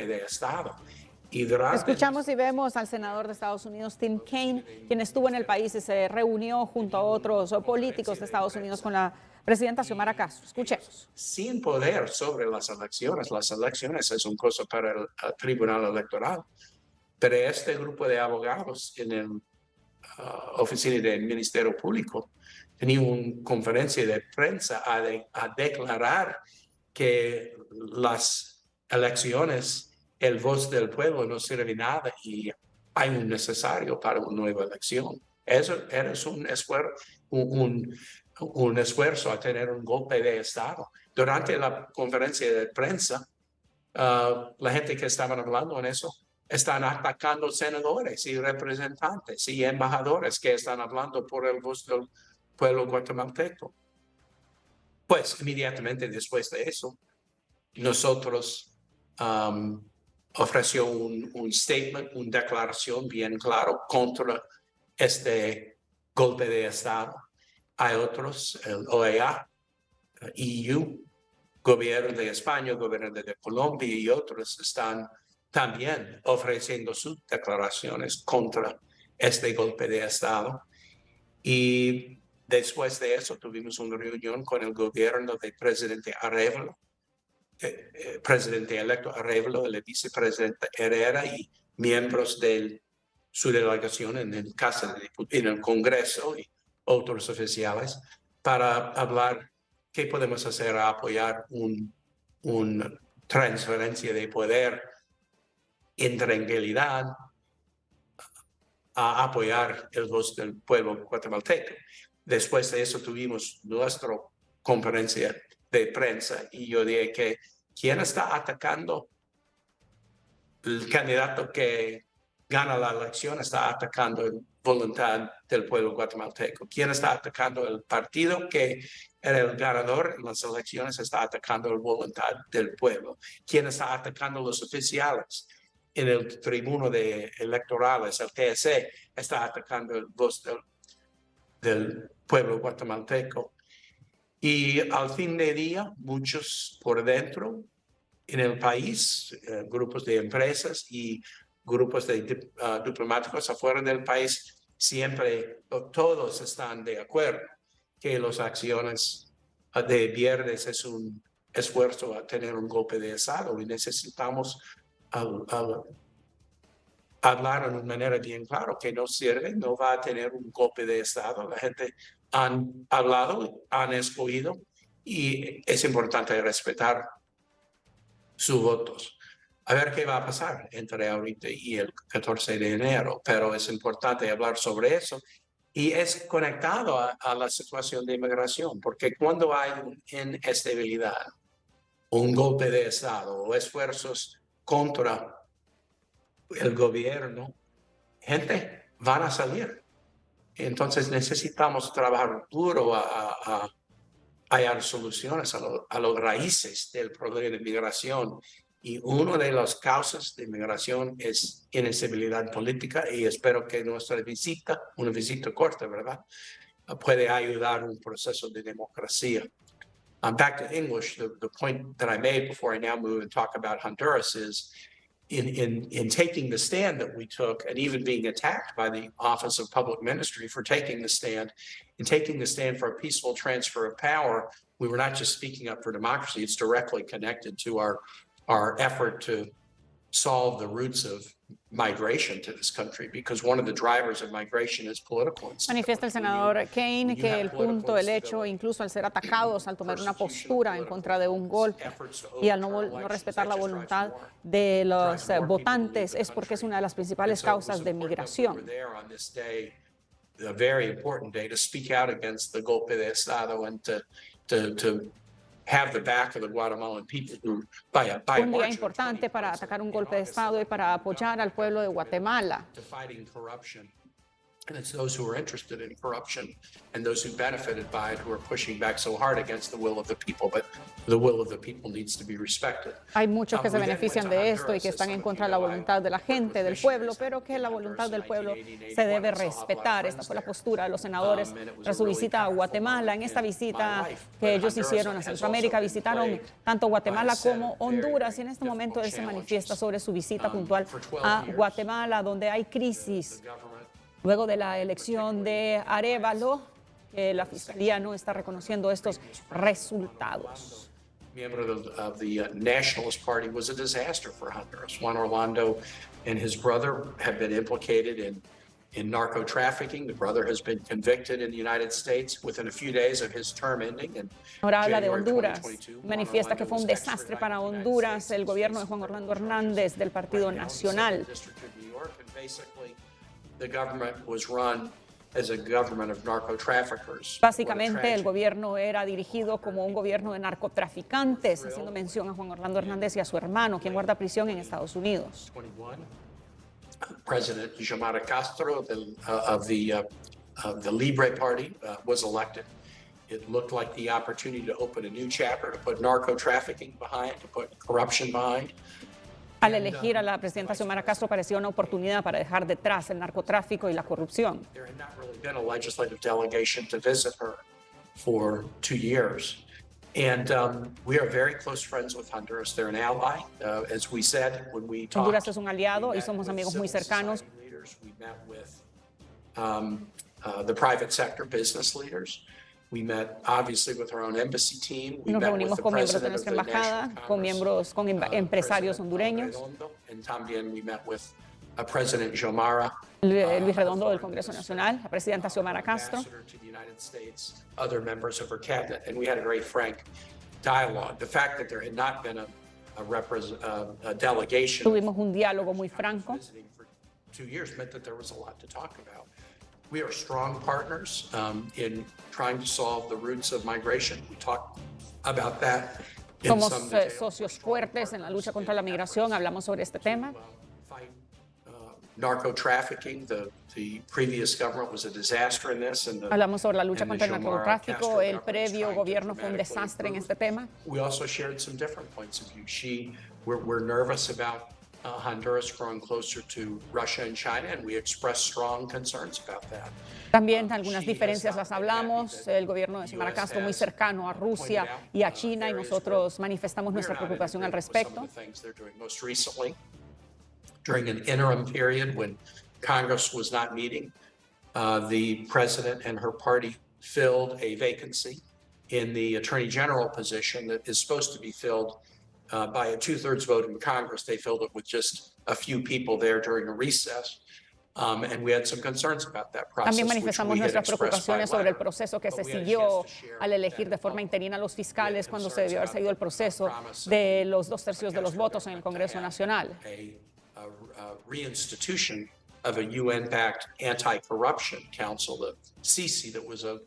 de Estado. Y durante Escuchamos y vemos al senador de Estados Unidos, Tim Kaine, quien estuvo en el país y se reunió junto a otros políticos de Estados Unidos con la presidenta Xiomara Castro. Escuchemos. Sin poder sobre las elecciones es un cosa para el Tribunal Electoral, pero este grupo de abogados en el oficina del Ministerio Público tenía una conferencia de prensa a declarar que las elecciones, el voz del pueblo no sirve de nada y hay un necesario para una nueva elección. Eso es un esfuerzo a tener un golpe de Estado. Durante la conferencia de prensa, la gente que estaban hablando en eso están atacando senadores y representantes y embajadores que están hablando por el voz del pueblo guatemalteco. Pues inmediatamente después de eso, nosotros ofreció un statement, una declaración bien claro contra este golpe de Estado. Hay otros, el OEA, EU, gobierno de España, gobierno de Colombia y otros están también ofreciendo sus declaraciones contra este golpe de Estado. Y después de eso tuvimos una reunión con el gobierno del presidente Arevalo, presidente electo Arevalo, el vicepresidente Herrera y miembros de su delegación en el Congreso y otros oficiales para hablar qué podemos hacer a apoyar una transferencia de poder en tranquilidad, a apoyar el voz del pueblo guatemalteco. Después de eso tuvimos nuestra conferencia de prensa y yo dije que ¿quién está atacando? El candidato que gana la elección está atacando la voluntad del pueblo guatemalteco. ¿Quién está atacando? El partido que era el ganador en las elecciones está atacando la voluntad del pueblo. ¿Quién está atacando los oficiales? En el tribuno de electorales, el TSE, está atacando el voz del pueblo guatemalteco. Y al fin de día, muchos por dentro en el país, grupos de empresas y grupos de diplomáticos afuera del país, siempre todos están de acuerdo que las acciones de viernes es un esfuerzo a tener un golpe de Estado y necesitamos hablar de una manera bien clara que no sirve, no va a tener un golpe de Estado. La gente han hablado, han escogido y es importante respetar sus votos. A ver qué va a pasar entre ahorita y el 14 de enero, pero es importante hablar sobre eso y es conectado a la situación de inmigración, porque cuando hay inestabilidad, un golpe de Estado o esfuerzos contra el gobierno, gente van a salir. Entonces necesitamos trabajar duro a hallar soluciones a los raíces del problema de migración. Y una de las causas de migración es inestabilidad política y espero que nuestra visita, una visita corta, ¿verdad?, puede ayudar a un proceso de democracia. Back to English, the point that I made before I now move and talk about Honduras is in taking the stand that we took and even being attacked by the Office of Public Ministry for taking the stand, in taking the stand for a peaceful transfer of power, we were not just speaking up for democracy, it's directly connected to our effort to solve the roots of migration to this country, because one of the drivers of migration is political instability. Manifiesta el senador Kaine que el punto, el hecho, incluso al ser atacados, al tomar una postura en contra de un golpe y al no respetar la voluntad de los votantes, es porque es una de las principales causas de migración. A very important day to speak out against the golpe de Estado and to have the back of the Guatemalan people who Un día importante para atacar un golpe de Estado y para apoyar al pueblo de Guatemala. And it's those who are interested in corruption and those who benefited by it who are pushing back so hard against the will of the people. But the will of the people needs to be respected. Hay muchos que se benefician de esto y que están en contra de la voluntad de la gente, del pueblo, pero que la voluntad del pueblo se debe respetar. Esta fue la postura de los senadores tras su visita a Guatemala. En esta visita que ellos hicieron a Centroamérica, visitaron tanto Guatemala como Honduras y en este momento él se manifiesta sobre su visita puntual a Guatemala, donde hay crisis. Luego de la elección de Arévalo, la Fiscalía no está reconociendo estos resultados. Miembro of the Nationalist Party was a disaster for Honduras. Juan Orlando and his brother have been implicated in narco trafficking. The brother has been convicted in the United States within a few days of his term ending. Ahora habla de Honduras. Manifiesta que fue un desastre para Honduras el gobierno de Juan Orlando Hernández del Partido Nacional. The government was run as a government of narco-traffickers. Básicamente el gobierno era dirigido como un gobierno de narcotraficantes, haciendo mención a Juan Orlando Hernández y a su hermano, quien guarda prisión en Estados Unidos. President Xiomara Castro of the Libre Party was elected. It looked like the opportunity to open a new chapter, to put narco-trafficking behind, to put corruption behind. Al elegir a la presidenta Xiomara Castro parecía una oportunidad para dejar detrás el narcotráfico y la corrupción. There had not really been a legislative delegation to visit her for 2 years. And we are very close friends with Honduras. They're an ally. As we said, when we talked, Honduras es un aliado y somos amigos muy cercanos. We met with the private sector business leaders. We met obviously with our own embassy team. Nos reunimos con miembros de nuestra embajada, con miembros, con empresarios hondureños. And también we met with President Xiomara, Luis Redondo del Congreso Nacional, la presidenta Xiomara Castro. ambassador to the United States, other members of her cabinet, and we had a very frank dialogue. The fact that there had not been a delegation Tuvimos un diálogo muy franco. visiting for 2 years meant that there was a lot to talk about. We are strong partners in trying to solve the roots of migration. We talked about that in Somos some detail. socios fuertes en la lucha contra la migración. Hablamos sobre este tema. Fight narco trafficking. The previous government was a disaster in this, and Hablamos sobre la lucha and the contra el Xiomara narcotráfico. Castro El government is previo trying to gobierno fue un dramatically desastre en improve. este tema. We also shared some different points of view. We're nervous about Honduras growing closer to Russia and China, and we expressed strong concerns about that. También algunas diferencias las hablamos. El gobierno de Xiomara Castro muy cercano a Rusia y a China y nosotros manifestamos nuestra preocupación al respecto. Most recently, during an interim period when Congress was not meeting, the president and her party filled a vacancy in the attorney general position that is supposed to be filled by a 2/3 vote in Congress. They filled it with just a few people there during a recess. And we had some concerns about that process. También which manifestamos we had nuestras expressed by preocupaciones sobre el letter. proceso que But se we had a siguió chance to share al elegir de that forma interina a los fiscales had cuando se debió haber concerns seguido el about proceso the promise de of los 2/3 de los votos en el Congreso Nacional. a reinstitution of a UN-backed anti-corruption council, the CC, that was a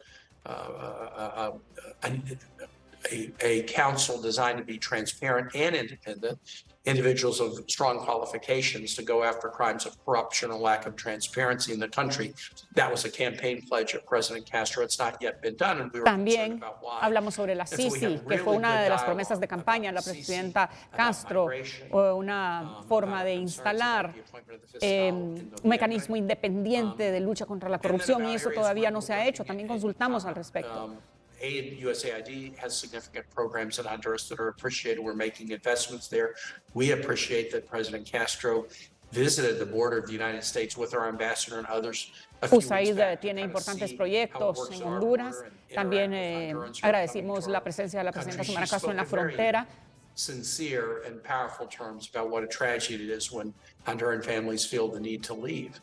council designed to be transparent and independent, individuals of strong qualifications to go after crimes of corruption or lack of transparency in the country. That was a campaign pledge of President Castro. It's not yet been done, and we were concerned También about why. hablamos sobre la And so we Sisi, had que fue really una good de las promesas de dialogue campaña de la about Sisi, presidenta about Castro, migration, una forma de concerns instalar about the appointment of the fiscal in un Noviembre. mecanismo independiente de lucha contra la corrupción y eso todavía no se ha hecho. También consultamos al respecto. USAID has significant programs in Honduras that are appreciated. We're making investments there. We appreciate that President Castro visited the border of the United States with our ambassador and others. USAID tiene importantes proyectos en Honduras. También agradecimos la presencia de la presidenta Xiomara Castro en la frontera. Sincere and powerful terms about what a tragedy it is when Honduran families feel the need to leave.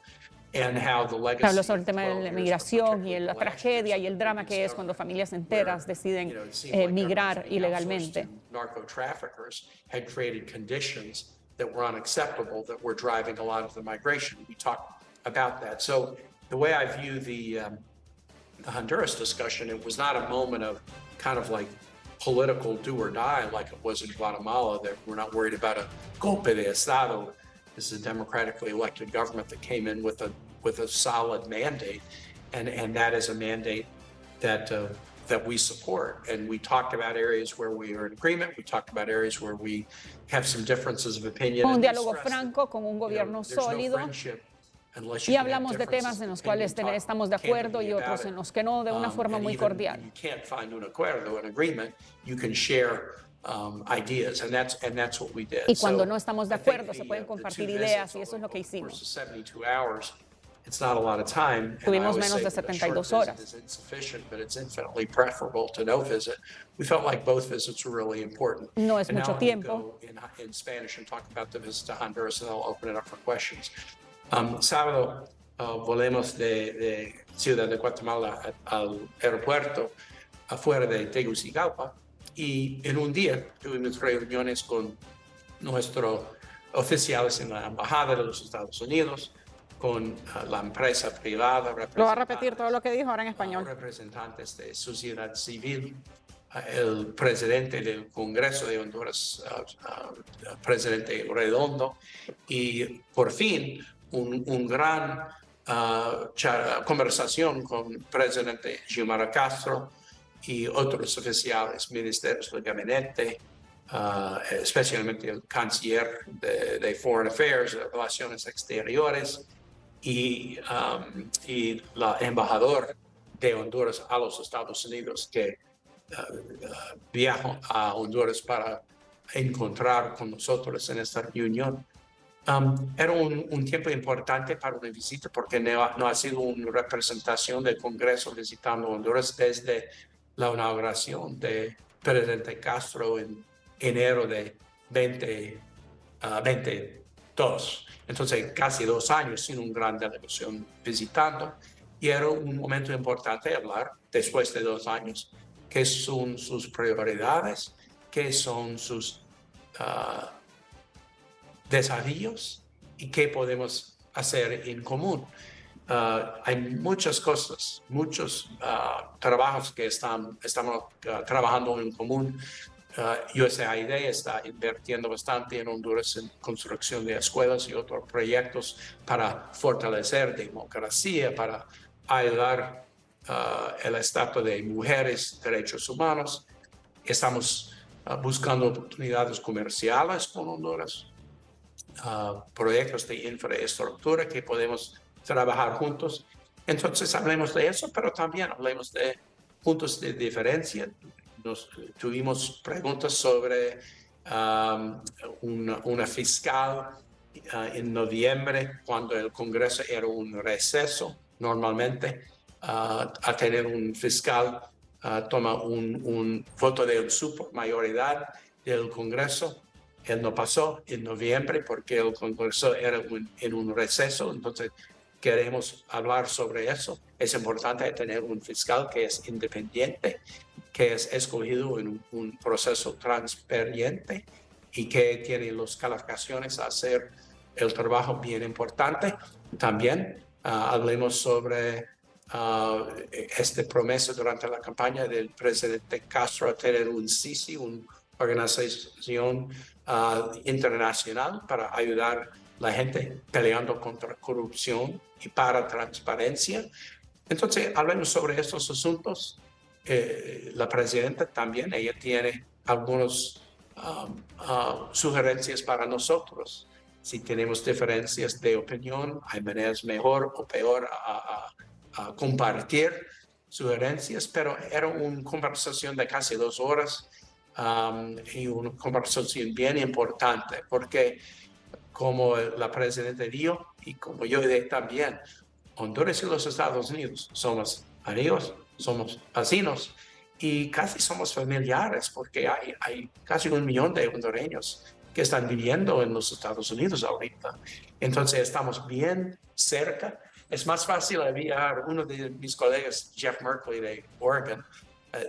And how the legacy Habló sobre el of tema de 12 la years, migración y particularly la the last tragedia years y el drama que es cuando familias enteras deciden where, it seemed like migrar governments being ilegalmente. outsourced to narco-traffickers had created conditions that were unacceptable that were driving a lot of the migration. We talked about that. So the way I view the Honduras discussion, it was not a moment of kind of like political do or die like it was in Guatemala, that we're not worried about a golpe de Estado. This is a democratically elected government that came in with a with a solid mandate, and that is a mandate that we support. And we talked about areas where we are in agreement. We talked about areas where we have some differences of opinion. Un diálogo franco con un gobierno sólido. Y hablamos de temas en los cuales estamos de acuerdo y otros en los que no, de una forma muy cordial. Y cuando no estamos de acuerdo, se pueden compartir ideas, y eso es lo que hicimos. Tuvimos menos de 72 horas. No es mucho tiempo. Sábado volemos de Ciudad de Guatemala al aeropuerto afuera de Tegucigalpa, y en un día tuvimos reuniones con nuestros oficiales en la Embajada de los Estados Unidos, con la empresa privada. Lo va a repetir todo lo que dijo ahora en español. Representantes de sociedad civil, el presidente del Congreso de Honduras, presidente Redondo, y por fin un gran conversación con el presidente Xiomara Castro y otros oficiales, ministerios del gabinete, especialmente el canciller de Foreign Affairs, de Relaciones Exteriores, y la embajador de Honduras a los Estados Unidos, que viajó a Honduras para encontrar con nosotros en esta reunión. Era un tiempo importante para una visita, porque no ha sido una representación del Congreso visitando Honduras desde la inauguración de presidente Castro en enero de 2022. Entonces, casi 2 años sin una gran delegación visitando, y era un momento importante hablar, después de 2 años, qué son sus prioridades, qué son sus desafíos y qué podemos hacer en común. Hay muchas cosas, muchos trabajos que estamos trabajando en común. USAID está invirtiendo bastante en Honduras en construcción de escuelas y otros proyectos para fortalecer democracia, para ayudar el estatus de mujeres, derechos humanos. Estamos buscando oportunidades comerciales con Honduras, proyectos de infraestructura que podemos trabajar juntos. Entonces hablemos de eso, pero también hablemos de puntos de diferencia. Tuvimos preguntas sobre una fiscal en noviembre, cuando el Congreso era un receso. Normalmente a tener un fiscal toma un voto de supermayoría del Congreso. Él no pasó en noviembre porque el Congreso era en un receso. Entonces queremos hablar sobre eso. Es importante tener un fiscal que es independiente, que es escogido en un proceso transparente y que tiene las calificaciones a hacer el trabajo bien importante. También hablemos sobre esta promesa durante la campaña del presidente Castro a tener un CICI, una organización internacional para ayudar a la gente peleando contra corrupción y para transparencia. Entonces, hablemos sobre estos asuntos. La presidenta también, ella tiene algunas sugerencias para nosotros. Si tenemos diferencias de opinión, hay maneras mejor o peor a compartir sugerencias, pero era una conversación de casi 2 horas y una conversación bien importante, porque como la presidenta dijo y como yo dije también, Honduras y los Estados Unidos somos amigos, somos vecinos y casi somos familiares, porque hay casi 1 millón de hondureños que están viviendo en los Estados Unidos ahorita. Entonces estamos bien cerca. Es más fácil viajar. Uno de mis colegas, Jeff Merkley de Oregon,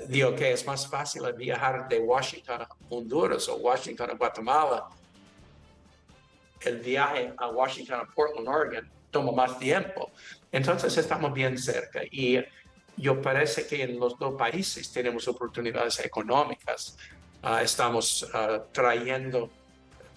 dijo que es más fácil viajar de Washington a Honduras o Washington a Guatemala. El viaje a Washington a Portland, Oregon, toma más tiempo. Entonces estamos bien cerca, y yo parece que en los 2 países tenemos oportunidades económicas. Estamos trayendo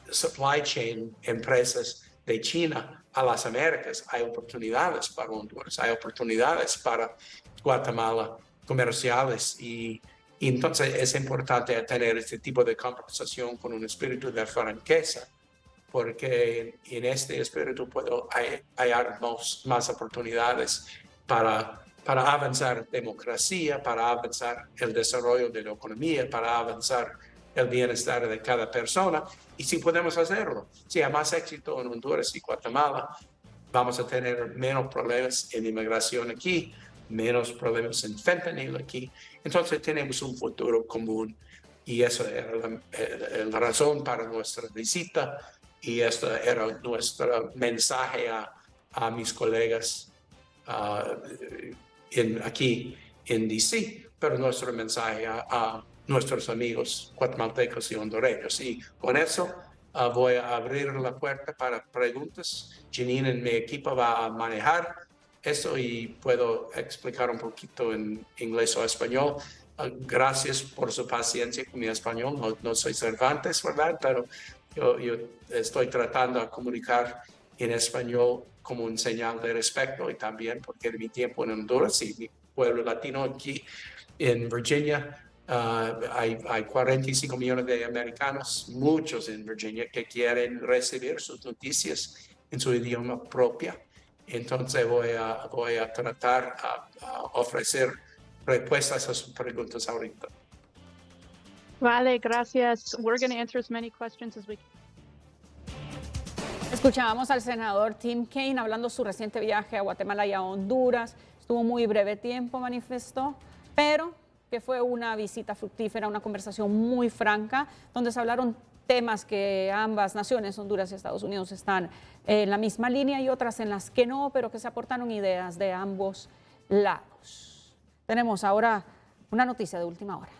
supply chain empresas de China a las Américas, hay oportunidades para Honduras, hay oportunidades para Guatemala comerciales y entonces es importante tener este tipo de conversación con un espíritu de franqueza, porque en este espíritu puedo hallar más oportunidades para avanzar democracia, para avanzar el desarrollo de la economía, para avanzar el bienestar de cada persona. Y si podemos hacerlo, si hay más éxito en Honduras y Guatemala, vamos a tener menos problemas en inmigración aquí, menos problemas en fentanilo aquí. Entonces tenemos un futuro común y eso era la razón para nuestra visita y esto era nuestro mensaje a mis colegas aquí en DC, pero nuestro mensaje a nuestros amigos guatemaltecos y hondureños. Y con eso voy a abrir la puerta para preguntas. Janine en mi equipo va a manejar eso y puedo explicar un poquito en inglés o español. Gracias por su paciencia con mi español. No soy Cervantes, ¿verdad? Pero yo estoy tratando de comunicar en español como un señal de respeto y también porque de mi tiempo en Honduras y mi pueblo latino aquí en Virginia, hay 45 millones de americanos, muchos en Virginia, que quieren recibir sus noticias en su idioma propio. Entonces voy a tratar a ofrecer respuestas a sus preguntas ahorita. Vale, gracias. We're going to answer as many questions as we can. Escuchábamos al senador Tim Kaine hablando de su reciente viaje a Guatemala y a Honduras. Estuvo muy breve tiempo, manifestó, pero que fue una visita fructífera, una conversación muy franca, donde se hablaron temas que ambas naciones, Honduras y Estados Unidos, están en la misma línea y otras en las que no, pero que se aportaron ideas de ambos lados. Tenemos ahora una noticia de última hora.